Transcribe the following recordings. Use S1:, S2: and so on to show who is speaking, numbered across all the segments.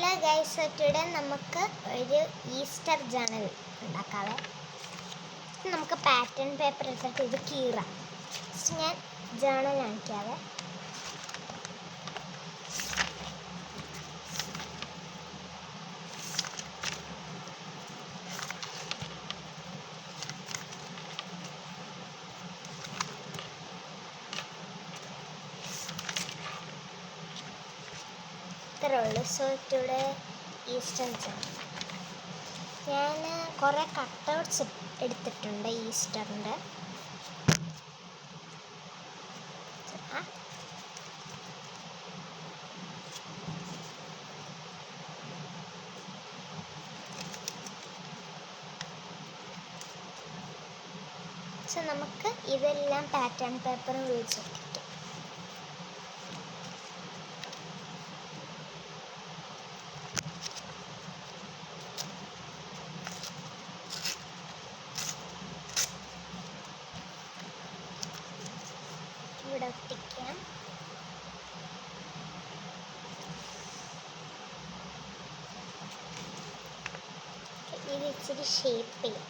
S1: Hello guys, today നമുക്ക് ഒരു Easter journal ഉണ്ടാക്കാവേ. നമുക്ക് പാറ്റേൺ പേപ്പർ എടുത്തിട്ട് ഇത് കീറാം. ഞാൻ ജേണൽ കാണിക്കാവേ. ഇത്രേ ഉള്ളൂ. So today Easter journal. ഞാൻ കുറേ കട്ടൗട്ട്സ് എടുത്തിട്ടുണ്ട് ഈസ്റ്ററിൻ്റെ. സോ നമുക്ക് ഇതെല്ലാം പാറ്റേൺ പേപ്പർ ഉപയോഗിച്ച് ഒട്ടിക്കാം. ഇവിടെ ഒട്ടിക്കാം. ഇത് ഇച്ചിരി ഷേപ്പ് ചെയ്യാം.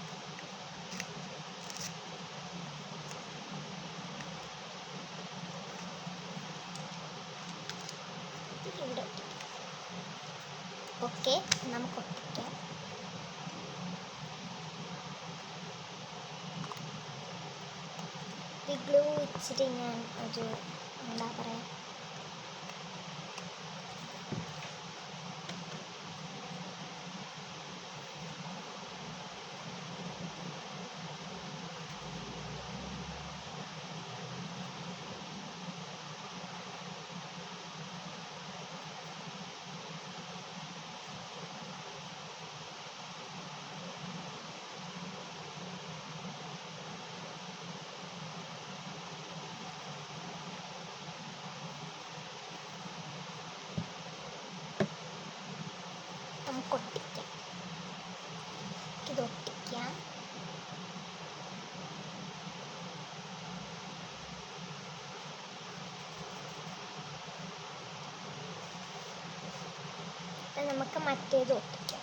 S1: ഇവിടെ ഓക്കെ, നമുക്ക് ഒട്ടിക്കാം. ഈ ഗ്ലൂ ഇച്ചിരി ഞാൻ ഒരു എന്താ പറയുക, നമുക്ക് ഒട്ടിക്കാം. ഇത് ഒട്ടിക്കാം. നമുക്ക് മറ്റേത് ഒട്ടിക്കാം.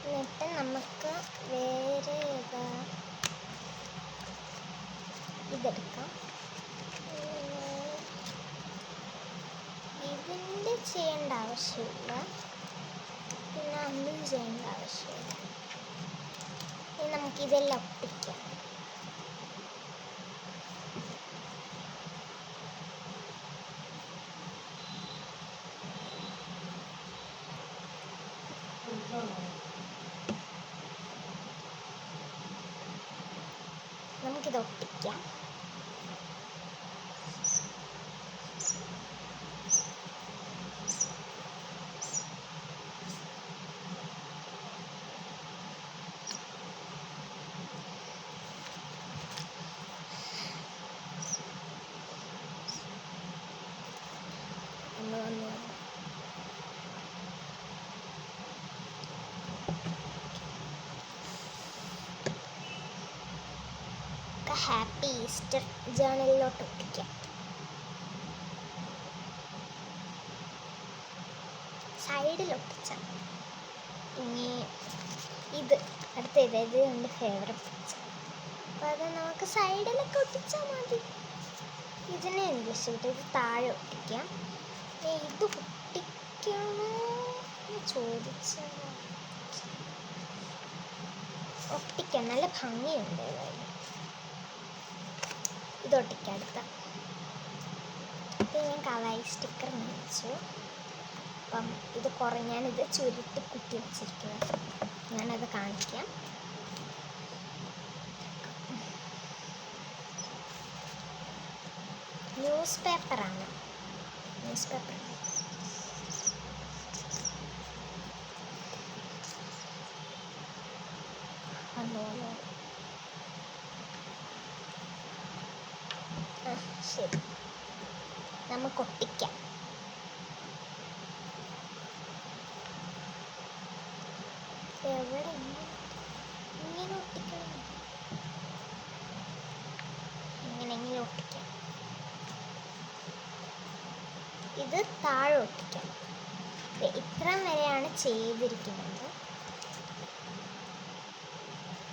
S1: എന്നിട്ട് നമുക്ക് വേറെ ഇതെടുക്കാം. ഇതിൻ്റെ ചെയ്യേണ്ട ആവശ്യമില്ല, പിന്നെ ഒന്നും ചെയ്യേണ്ട ആവശ്യമില്ല. ഇനി നമുക്കിതെല്ലാം ഒട്ടിക്കാം. നമുക്കിത് ഒട്ടിക്കാം. Happy Easter ജേണലിലോട്ട് ഒട്ടിക്കാം. സൈഡിൽ ഒട്ടിച്ചാൽ ഇനി ഇത് അടുത്തത് എൻ്റെ ഫേവറേറ്റ് പിക്ചർ. അപ്പോൾ അത് നമുക്ക് സൈഡിലൊക്കെ ഒട്ടിച്ചാൽ മതി. ഇതിനെ എനിക്ക് ഇഷ്ടപ്പെട്ടു. ഇത് താഴെ ഒട്ടിക്കാം. ഇത് ഒട്ടിക്കണോ എന്ന് ചോദിച്ചാൽ ഒട്ടിക്കാം, നല്ല ഭംഗിയുണ്ട്. ഏതായാലും ഇതൊട്ടിക്കാം. അടുത്ത ഇത് ഞാൻ കളായി സ്റ്റിക്കർ മേടിച്ചു. അപ്പം ഇത് ഞാനിത് ചുരുട്ടി കുത്തി വെച്ചിരിക്കുന്നത്. ഞാനത് കാണിക്കാം. ന്യൂസ് പേപ്പറാണ്. News paper hello hello. ശരി, നമുക്ക് ഒട്ടിക്കാം. എവിടെ ഇങ്ങനെ ഒട്ടിക്കണം, ഇങ്ങനെങ്കിലും ഒട്ടിക്കാം. ഇത് താഴെ ഒട്ടിക്കാം. ഇത്രയും വരെയാണ് ചെയ്തിരിക്കുന്നത്.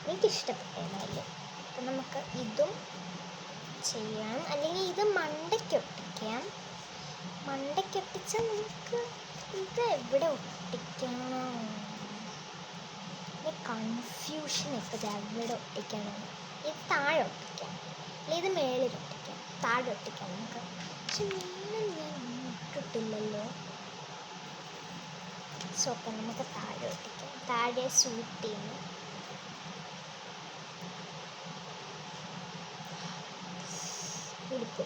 S1: എനിക്കിഷ്ടപ്പെട്ടതായി. അപ്പം നമുക്ക് ഇതും ചെയ്യാം, അല്ലെങ്കിൽ ഇത് മണ്ടയ്ക്കൊട്ടിക്കാം. മണ്ടയ്ക്കൊട്ടിച്ചാൽ നമുക്ക് ഇത് എവിടെ ഒട്ടിക്കണം, കൺഫ്യൂഷൻ. ഇപ്പോൾ ഇത് എവിടെ ഒട്ടിക്കണം? ഇത് താഴെ ഒട്ടിക്കാം, അല്ലെങ്കിൽ ഇത് മേളിൽ ഒട്ടിക്കാം. താഴെ ഒട്ടിക്കാം നമുക്ക്. പക്ഷെ ഞാൻ ഇട്ടിട്ടില്ലല്ലോ. സോ അപ്പം നമുക്ക് താഴെ ഒട്ടിക്കാം. താഴെ സൂട്ട് ചെയ്യുന്നു. ഉടുപ്പ്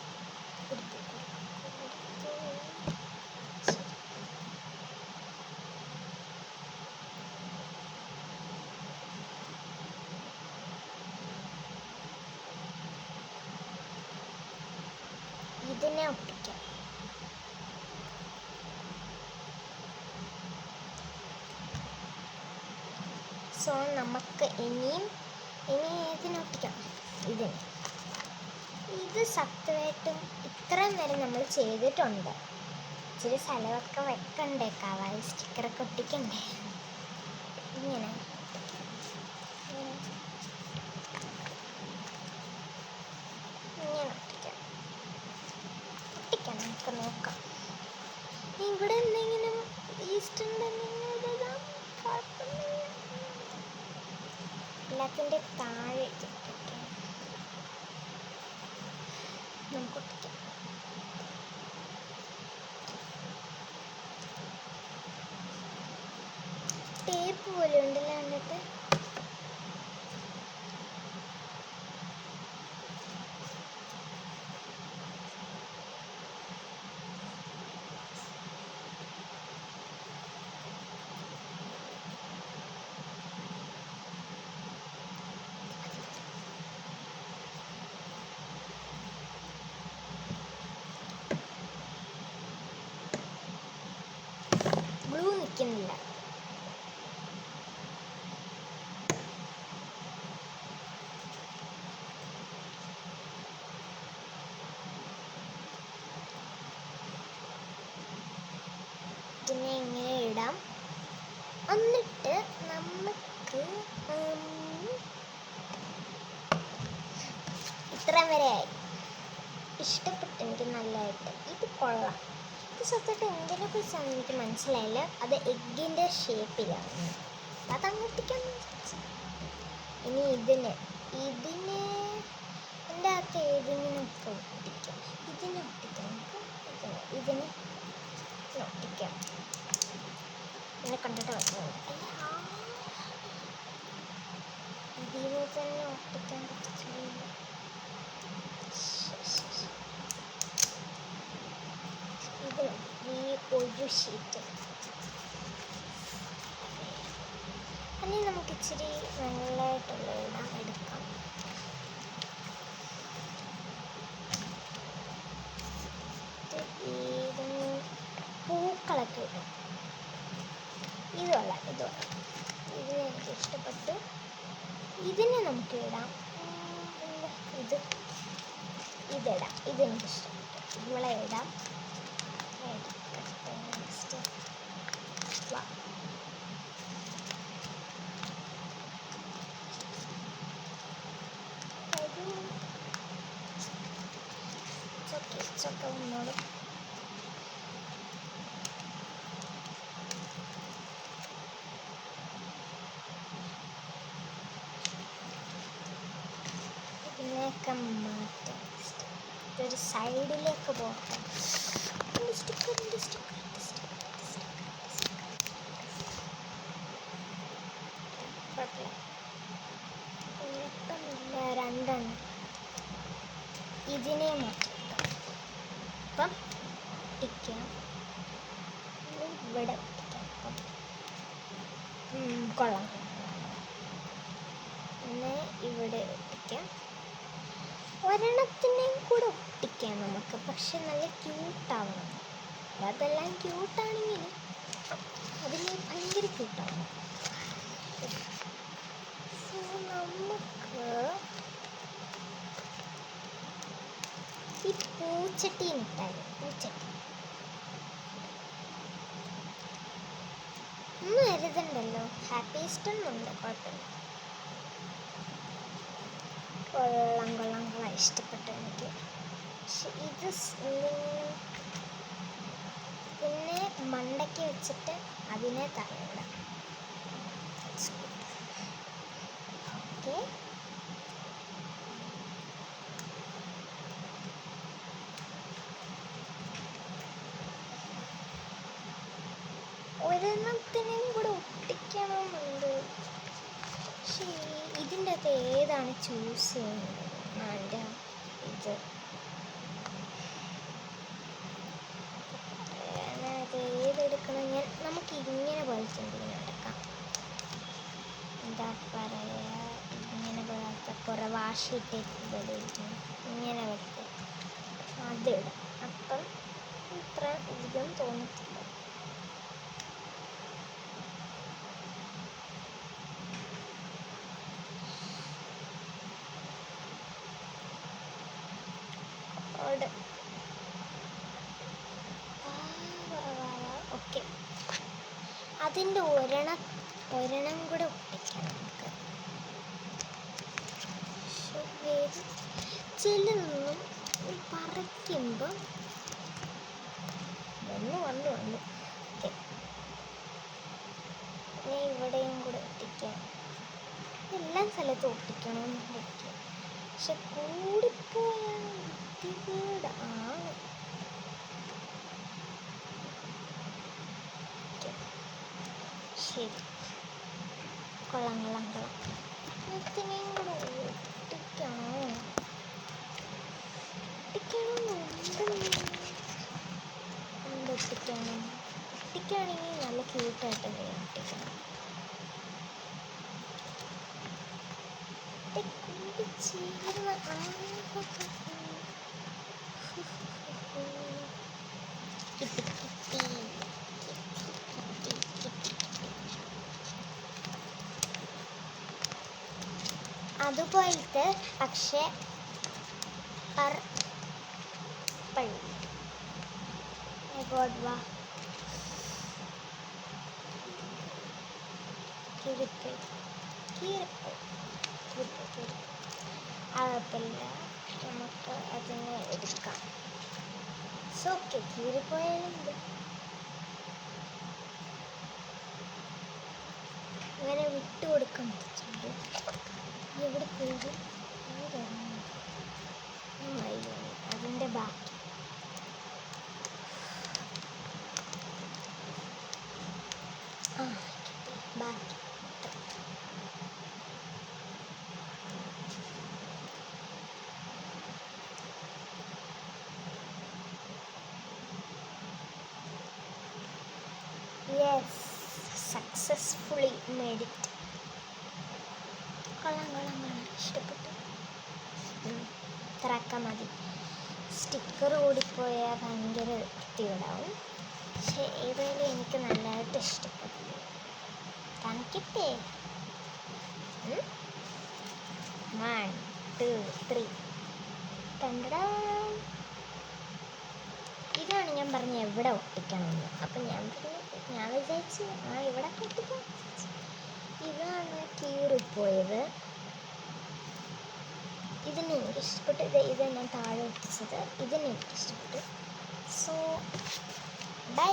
S1: ഇതിനെ ഒട്ടിക്കാം. സോ നമുക്ക് ഇനി ഏതിനൊട്ടിക്കാം? ഇതിന്. ഇത് സത്യമായിട്ടും ഇത്രയും വരെ നമ്മൾ ചെയ്തിട്ടുണ്ട്. ഇച്ചിരി സ്ഥലമൊക്കെ വെക്കണ്ടേ, കവായി സ്റ്റിക്കറൊക്കെ ഒട്ടിക്കണ്ടേ. ഇങ്ങനെ ഒട്ടിക്കാം. നമുക്ക് നോക്കാം. ഇവിടെ എന്തെങ്കിലും എല്ലാത്തിൻ്റെ താഴെ ഒട്ടിക്കാം. നമുക്ക് ഒട്ടിക്കാം. ടേപ്പ് പോലെ ഉണ്ടല്ലോ എന്നിട്ട്. ഗ്ലൂ നിൽക്കുന്നില്ല. ഇതിനെ ഇങ്ങനെ ഇടാം. എന്നിട്ട് നമുക്ക് ഇത്രയും വരെ ആയി. ഇഷ്ടപ്പെട്ടു എനിക്ക് നല്ലതായിട്ട്. ഇത് കൊള്ളാം. ഇത് സത്യമായിട്ട് എന്തിനെ കുറിച്ചാണ് എനിക്ക് മനസ്സിലായില്ല. അത് എഗ്ഗിൻ്റെ ഷേപ്പിലാണ്. അതങ്ങോട്ടിക്കാൻ ഇനി ഇതിന് എൻ്റെ അകത്ത് ഏതിനൊക്കെ ഒട്ടിക്കാം. ഇതിനെ ഒട്ടിക്കാം. ഇതിനെ ഒട്ടിക്കാം. ഇതിനെ കണ്ടിട്ട് ഇതിനെ തന്നെ ഒട്ടിക്കാൻ പറ്റില്ല. ഈ ഒരു ഷീറ്റ് അല്ലെങ്കിൽ നമുക്ക് ഇച്ചിരി നല്ലതായിട്ടുള്ള എടുക്കാം. പൂക്കളൊക്കെ ഇടും. ഇതുള്ള ഇതിനെ എനിക്ക് ഇഷ്ടപ്പെട്ടു. ഇതിനെ നമുക്ക് ഇടാം. ഇതിടാം. ഇതെനിക്കിഷ്ടപ്പെട്ടു. ഇവളെ ഇടാം. ഒക്കെ വന്നോളൂ. ഇതിനെയൊക്കെ മാറ്റാം. ഇതൊരു സൈഡിലേക്ക് പോകാം. രണ്ടെണ്ണം ഇതിനെ മാറ്റാം. അപ്പം ഒട്ടിക്കാം. ഇവിടെ ഒട്ടിക്കാം. അപ്പം കൊള്ളാം. പിന്നെ ഇവിടെ ഒട്ടിക്കാം. ഒരെണ്ണത്തിനെയും കൂടെ ഒട്ടിക്കാം നമുക്ക്. പക്ഷെ നല്ല ക്യൂട്ടാവണം. അതെല്ലാം ക്യൂട്ടാണെങ്കിലും അതിന് ഭയങ്കര ക്യൂട്ടാവണം. സോ നമുക്ക് ഈ പൂച്ചട്ടി ഇട്ടാലും പൂച്ചട്ടി ഒന്നും എഴുതണ്ടല്ലോ. ഹാപ്പി ഈസ്റ്ററിനുണ്ട്, കുഴപ്പമില്ല. കൊള്ളാം ഇഷ്ടപ്പെട്ടു എനിക്ക്. പക്ഷെ ഇത് എന്തെങ്കിലും പിന്നെ മണ്ടയ്ക്ക് വെച്ചിട്ട് അതിനെ തറയിടാം. ഓക്കെ, ഒരെണ്ണത്തിനെയും കൂടെ ഒട്ടിക്കണമെന്നുണ്ട്. പക്ഷേ ഇതിൻ്റെ അകത്ത് ഏതാണ് ചൂസ് ചെയ്യുന്നത്? എൻ്റെ ഇത് ഏതെടുക്കണം? നമുക്ക് ഇങ്ങനെ പോലത്തെ എന്തെങ്കിലും എടുക്കാം. എന്താ പറയുക, ഇങ്ങനെ പോലത്തെ കുറേ വാശിയിട്ടേക്ക് പോലെയിരിക്കും. ഇങ്ങനെ വെക്കുക, അതിടാം. അപ്പം ഇത്ര അധികം തോന്നത്തില്ല. ഓക്കെ, അതിൻ്റെ ഒരെണ്ണം കൂടെ ഒട്ടിക്കാം നമുക്ക്. ചെല്ലുന്നും പറിക്കുമ്പോൾ വന്നു. ഓക്കെ, പിന്നെ ഇവിടെയും കൂടെ ഒട്ടിക്കാം. എല്ലാ സ്ഥലത്തും ഒട്ടിക്കണമെന്ന് ഒട്ടിക്കാം. പക്ഷെ കൂടിപ്പോയാൽ വൃത്തികേടാണ്. ശരി, കൊള്ളാം. ഇതിനെയും കൂടെ ഒട്ടിക്കുകയാണെങ്കിൽ നല്ല ക്യൂട്ടായിട്ട് ഒട്ടിക്കണം. അതുപോലത്തെ പക്ഷേ പർപ്പിൾ. വാ, കുഴപ്പമില്ല, നമുക്ക് അതിനെ എടുക്കാം. ഓക്കെ, കീറിപ്പോയാലും അങ്ങനെ വിട്ടുകൊടുക്കാൻ പറ്റും. എവിടെ പോയി അതിൻ്റെ ബാക്കി ബാക്കി യെസ്, സക്സസ്ഫുള്ളി മേഡ് ഇറ്റ്. കൊള്ളാം, ഇഷ്ടപ്പെട്ടു. ഇത്രയൊക്കെ മതി. സ്റ്റിക്കർ ഓടിപ്പോയാൽ ഭയങ്കര വൃത്തികേടാവും. പക്ഷെ ഏതായാലും എനിക്ക് നല്ലതായിട്ട് ഇഷ്ടപ്പെട്ടു. കാണിക്കട്ടെ. 1 2 3. ഇതാണ് ഞാൻ പറഞ്ഞ എവിടെ ഒട്ടിക്കണമെന്ന്. അപ്പം ഞാൻ വിചാരിച്ച് ഇവിടെ ഒട്ടിക്കാം. ഇതാണ് കീറിപ്പോയത്. ഇതിന് എനിക്ക് ഇഷ്ടപ്പെട്ടു. ഇത് ഞാൻ താഴെ ഒട്ടിച്ചത്. ഇതിന് എനിക്ക് ഇഷ്ടപ്പെട്ടു. So by.